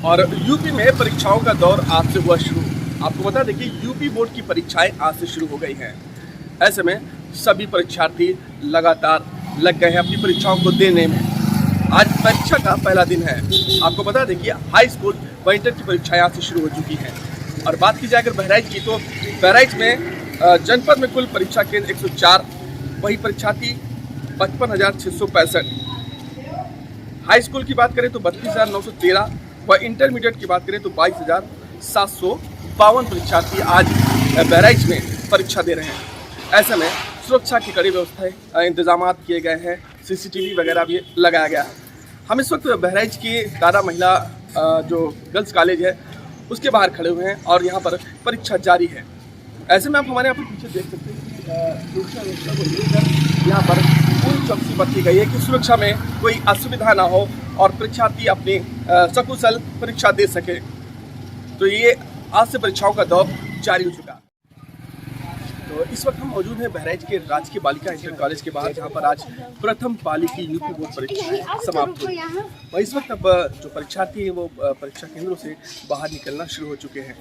और यूपी में परीक्षाओं का दौर आज से हुआ शुरू। आपको बता दें कि यूपी बोर्ड की परीक्षाएं आज से शुरू हो गई हैं। ऐसे में सभी परीक्षार्थी लगातार लग गए हैं अपनी परीक्षाओं को देने में। आज परीक्षा का पहला दिन है। आपको बता दें कि हाई स्कूल व इंटर की परीक्षाएं आज से शुरू हो चुकी हैं। और बात की जाए अगर बहराइच की, तो बहराइच में जनपद में कुल परीक्षा केंद्र 104, वही परीक्षार्थी 55,665। हाई स्कूल की बात करें तो 32,913 व इंटरमीडिएट की बात करें तो 22,752 परीक्षार्थी आज बहराइच में परीक्षा दे रहे हैं। ऐसे में सुरक्षा की कड़ी व्यवस्था इंतजाम किए गए हैं, CCTV वगैरह भी लगाया गया है। हम इस वक्त बहराइच की तारा महिला जो गर्ल्स कॉलेज है उसके बाहर खड़े हुए हैं और यहाँ पर परीक्षा जारी है। ऐसे में आप हमारे यहाँ पर पीछे देख सकते हैं सुरक्षा व्यवस्था को लेकर यहाँ पर पूरी चौकसी बरती गई है कि सुरक्षा में कोई असुविधा ना हो और परीक्षार्थी अपनी सकुशल परीक्षा दे सके। तो ये आज से परीक्षाओं का दौर जारी हो चुका है। तो इस वक्त हम मौजूद हैं बहराइच के राजकीय बालिका इंटर कॉलेज के बाहर, जहां पर आज प्रथम पाली की यूपी बोर्ड परीक्षा समाप्त हुई और इस वक्त अब जो परीक्षार्थी हैं वो परीक्षा केंद्रों से बाहर निकलना शुरू हो चुके हैं।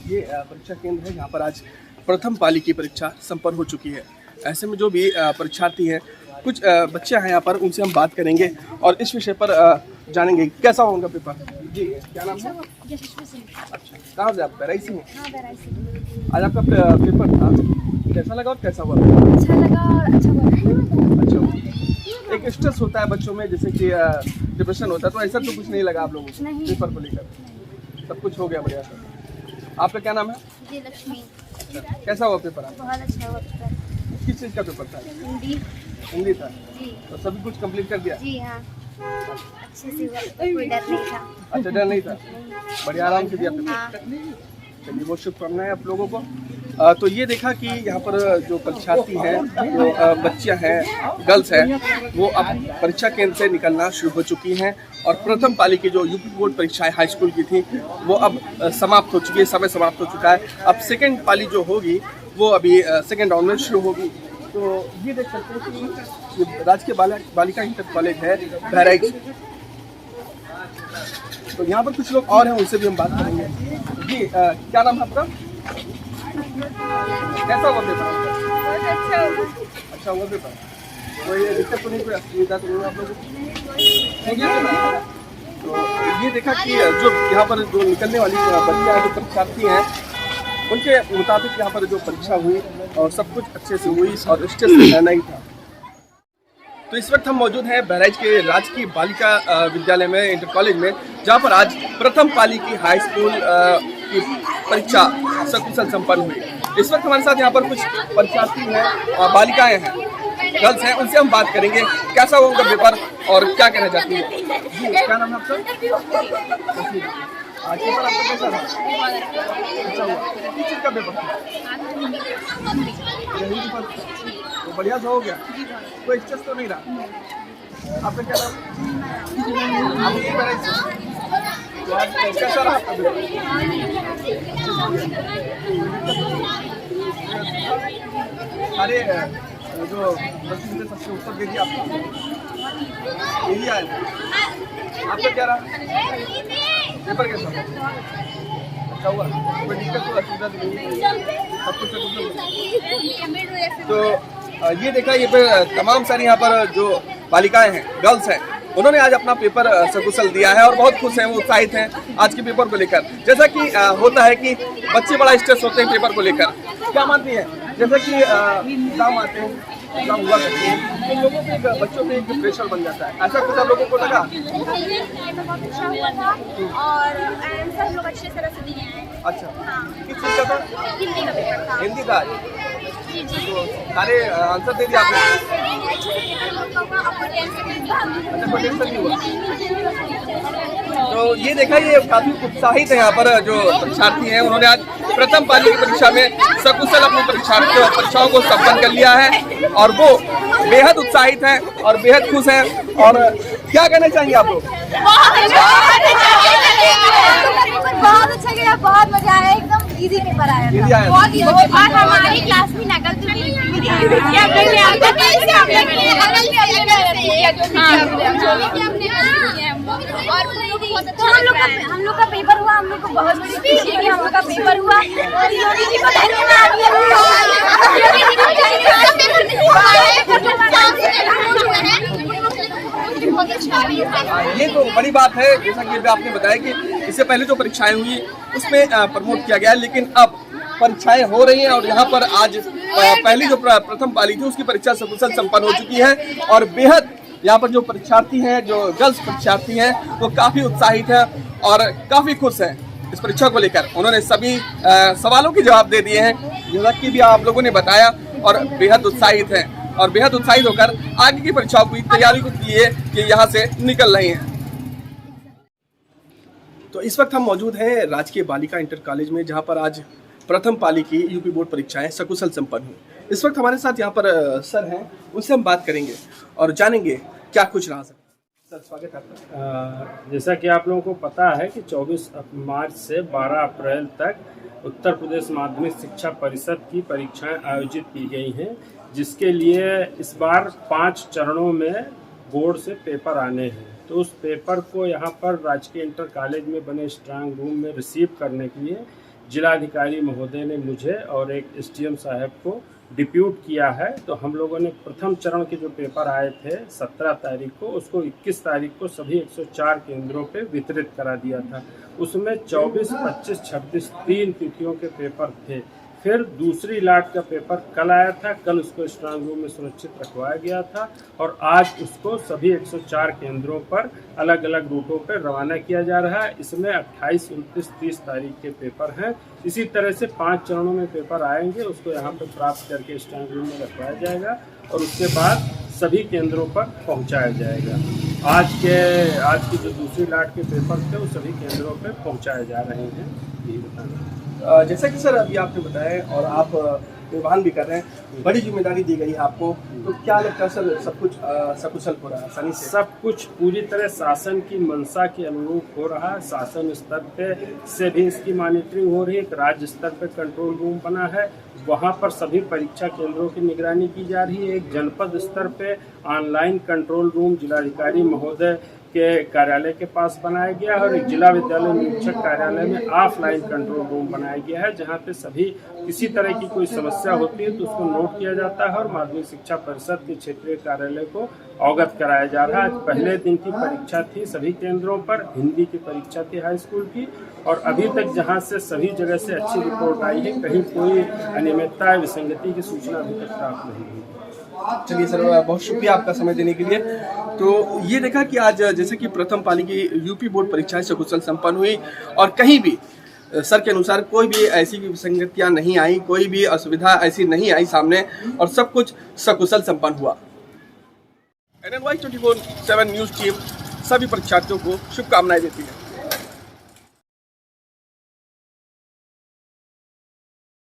ये परीक्षा केंद्र है जहां पर आज प्रथम पाली की परीक्षा संपन्न हो चुकी है। ऐसे में जो भी परीक्षार्थी हैं, कुछ बच्चे हैं यहाँ पर, उनसे हम बात करेंगे और इस विषय पर जानेंगे कैसा होगा पेपर। जी, क्या नाम है? अच्छा, कहाँ से आप? बहराइच से हैं? हाँ, बहराइच से। आज आपका पेपर था, कैसा लगा और कैसा हुआ? अच्छा लगा और अच्छा हुआ। अच्छा हुआ। एक स्ट्रेस होता है बच्चों में, जैसे कि डिप्रेशन होता है, तो ऐसा तो कुछ नहीं लगा आप लोगों को पेपर को लेकर? सब कुछ हो गया बढ़िया से। आपका क्या नाम है? जी, लक्ष्मी। अच्छा, कैसा हुआ पेपर आपका? बहुत अच्छा हुआ पेपर। किस चीज़ का पेपर था? हिंदी था। जी। तो सभी कुछ कंप्लीट कर दिया? जी हाँ, अच्छे से हुआ, कोई डर नहीं था। अच्छा, डर नहीं था, बढ़िया आराम से दिया पेपर। हाँ। चलिए, बहुत शुभकामनाएं आप लोगों को। तो ये देखा कि यहाँ पर जो परीक्षार्थी हैं, जो बच्चियाँ हैं, गर्ल्स हैं, वो अब परीक्षा केंद्र से निकलना शुरू हो चुकी हैं और प्रथम पाली की जो यूपी बोर्ड परीक्षाएं हाई स्कूल की थी वो अब समाप्त हो चुकी है, समय समाप्त हो चुका है। अब सेकेंड पाली जो होगी वो अभी सेकेंड राउंड में शुरू होगी। तो ये देख सकते हैं कि ये राजकीय बालिका इंटर कॉलेज है बहराइच। तो यहाँ पर कुछ लोग और हैं, उनसे भी हम बात करेंगे। जी, क्या नाम है आपका? कैसा हुआ पेपर आपका? बहुत अच्छा हुआ। अच्छा हुआ पेपर। कोई दिक्कत तो नहीं, कोई असुविधा तो नहीं आप लोगों को? तो ये देखा कि जो यहाँ पर जो निकलने वाली बच्चियाँ जो परीक्षार्थी हैं उनके मुताबिक यहाँ पर जो परीक्षा हुई और सब कुछ अच्छे से हुई और स्ट्रेस नहीं था। तो इस वक्त हम मौजूद हैं बहराइच के राजकीय बालिका विद्यालय में, इंटर कॉलेज में, जहाँ पर आज प्रथम पाली की हाई स्कूल की परीक्षा सकुशल संपन्न हुई। इस वक्त हमारे साथ यहाँ पर कुछ परीक्षार्थी हैं, बालिकाएं हैं, गर्ल्स हैं, उनसे हम बात करेंगे कैसा हुआ उनका पेपर और क्या कहना चाहती है। जी, क्या नाम है आपका? आज पेपर आपका कैसा था? अच्छा हुआ। किस चीज़ का पेपर था? हिंदी पेपर। तो बढ़िया सा हो गया, कोई स्ट्रेस तो नहीं रहा? आपका क्या नाम? आप ये बहराइच से। तो आज कैसा रहा आपका पेपर? अरे जो सबसे उत्तर दे दिया आपको, यही आया। आपका क्या रहा पेपर? कैसा हुआ? अच्छा हुआ, कोई दिक्कत तो असुविधा नहीं, सब कुछ। तो ये देखा, ये पे तमाम सारी यहाँ पर जो बालिकाएं हैं, गर्ल्स हैं, उन्होंने आज अपना पेपर सकुशल दिया है और बहुत खुश हैं, वो उत्साहित हैं आज के पेपर को लेकर। जैसा कि होता है कि बच्चे बड़ा स्ट्रेस होते हैं पेपर को लेकर, क्या मानती है? जैसा कि एग्जाम आते हैं, एग्जाम हुआ करते हैं, तो लोगों पे बच्चों पे एक प्रेशर बन जाता है, ऐसा कुछ आप लोगों को लगा? बहुत अच्छा हुआ था और आंसर लोग अच्छे तरह से दिए हैं। अच्छा, किस चीज़ का था? हिंदी का पेपर था। हिंदी का। जी जी, तो सारे आंसर दे दिया आपने? अच्छा, कोई टेंशन नहीं हुआ। तो ये देखा, ये काफी उत्साहित है यहाँ पर जो परीक्षार्थी हैं, उन्होंने आज प्रथम पाली की परीक्षा में सकुशल अपनी परीक्षाओं को संपन्न कर लिया है और वो बेहद उत्साहित हैं और बेहद खुश हैं। और क्या कहना चाहेंगे आप लोग? बहुत अच्छा गया, बहुत मजा आया, एकदम इजी पेपर आया था। बहुत ही हमारी क्लास में नकल तो तो हम लोग का पेपर हुआ, हम लोग को बहुत बड़ी खुशी है कि हम लोग का पेपर हुआ और योगी जी को धन्यवाद। ये तो बड़ी बात है, जैसा कि अभी आपने बताया कि इससे पहले जो परीक्षाएं हुई उसमें प्रमोट किया गया, लेकिन अब परीक्षाएं हो रही हैं और यहाँ पर आज पहली जो प्रथम पाली थी उसकी परीक्षा सकुशल संपन्न हो चुकी है और बेहद यहाँ पर जो परीक्षार्थी हैं, जो गर्ल्स परीक्षार्थी हैं, वो काफ़ी उत्साहित हैं और काफ़ी खुश हैं इस परीक्षा को लेकर। उन्होंने सभी सवालों के जवाब दे दिए हैं, जैसा कि भी आप लोगों ने बताया, और बेहद उत्साहित हैं और बेहद उत्साहित होकर आगे की परीक्षाओं की तैयारी को लिए कि यहाँ से निकल रही हैं। तो इस वक्त हम मौजूद हैं राजकीय बालिका इंटर कॉलेज में, जहाँ पर आज प्रथम पाली की यूपी बोर्ड परीक्षाएं सकुशल संपन्न हुई। इस वक्त हमारे साथ यहाँ पर सर हैं, उनसे हम बात करेंगे और जानेंगे क्या कुछ रहा। सर स्वागत है आपका। जैसा कि आप लोगों को पता है कि 24 मार्च से 12 अप्रैल तक उत्तर प्रदेश माध्यमिक शिक्षा परिषद की परीक्षाएं आयोजित की गई हैं, जिसके लिए इस बार 5 चरणों में बोर्ड से पेपर आने हैं। तो उस पेपर को यहाँ पर राजकीय इंटर कॉलेज में बने स्ट्रांग रूम में रिसीव करने के लिए जिलाधिकारी महोदय ने मुझे और एक एसडीएम साहब को डिप्यूट किया है। तो हम लोगों ने प्रथम चरण के जो पेपर आए थे 17 तारीख को, उसको 21 तारीख को सभी 104 केंद्रों पे वितरित करा दिया था। उसमें 24, 25, 26 3 तिथियों के पेपर थे। फिर दूसरी लाट का पेपर कल आया था, कल उसको स्ट्रांग रूम में सुरक्षित रखवाया गया था और आज उसको सभी 104 केंद्रों पर अलग अलग रूटों पर रवाना किया जा रहा है। इसमें 28, 29, 30 तारीख के पेपर हैं। इसी तरह से 5 चरणों में पेपर आएंगे, उसको यहाँ पर प्राप्त करके स्ट्रांग रूम में रखवाया जाएगा और उसके बाद सभी केंद्रों पर पहुँचाया जाएगा। आज की जो दूसरी लाट के पेपर थे वो सभी केंद्रों पर पहुँचाए जा रहे हैं। यही बताना। जैसा कि सर अभी आपने बताया और आप निर्वहन भी कर रहे हैं, बड़ी जिम्मेदारी दी गई है आपको, तो क्या लगता है सर सब कुछ सकुशल हो रहा है आसानी से? सब कुछ पूरी तरह शासन की मंशा के अनुरूप हो रहा है। शासन स्तर पे से भी इसकी मॉनिटरिंग हो रही है। एक राज्य स्तर पे कंट्रोल रूम बना है, वहाँ पर सभी परीक्षा केंद्रों की निगरानी की जा रही है। एक जनपद स्तर पे ऑनलाइन कंट्रोल रूम जिलाधिकारी महोदय के कार्यालय के पास बनाया गया है और एक जिला विद्यालय निरीक्षक कार्यालय में ऑफलाइन कंट्रोल रूम बनाया गया है, जहां पे सभी किसी तरह की कोई समस्या होती है तो उसको नोट किया जाता है और माध्यमिक शिक्षा परिषद के क्षेत्रीय कार्यालय को अवगत कराया जा रहा है। आज पहले दिन की परीक्षा थी सभी केंद्रों पर, हिंदी की परीक्षा थी हाई स्कूल की, और अभी तक जहां से सभी जगह से अच्छी रिपोर्ट आई है, कहीं कोई अनियमितता विसंगति की सूचना अभी तक प्राप्त नहीं हुई। चलिए सर, बहुत शुक्रिया आपका समय देने के लिए। तो ये देखा कि आज जैसे कि प्रथम पाली की यूपी बोर्ड परीक्षाएं सकुशल संपन्न हुई और कहीं भी सर के अनुसार कोई भी ऐसी विसंगतियां नहीं आई, कोई भी असुविधा ऐसी नहीं आई सामने और सब कुछ सकुशल संपन्न हुआ। NNY 24/7 न्यूज टीम सभी परीक्षार्थियों को शुभकामनाएं देती है।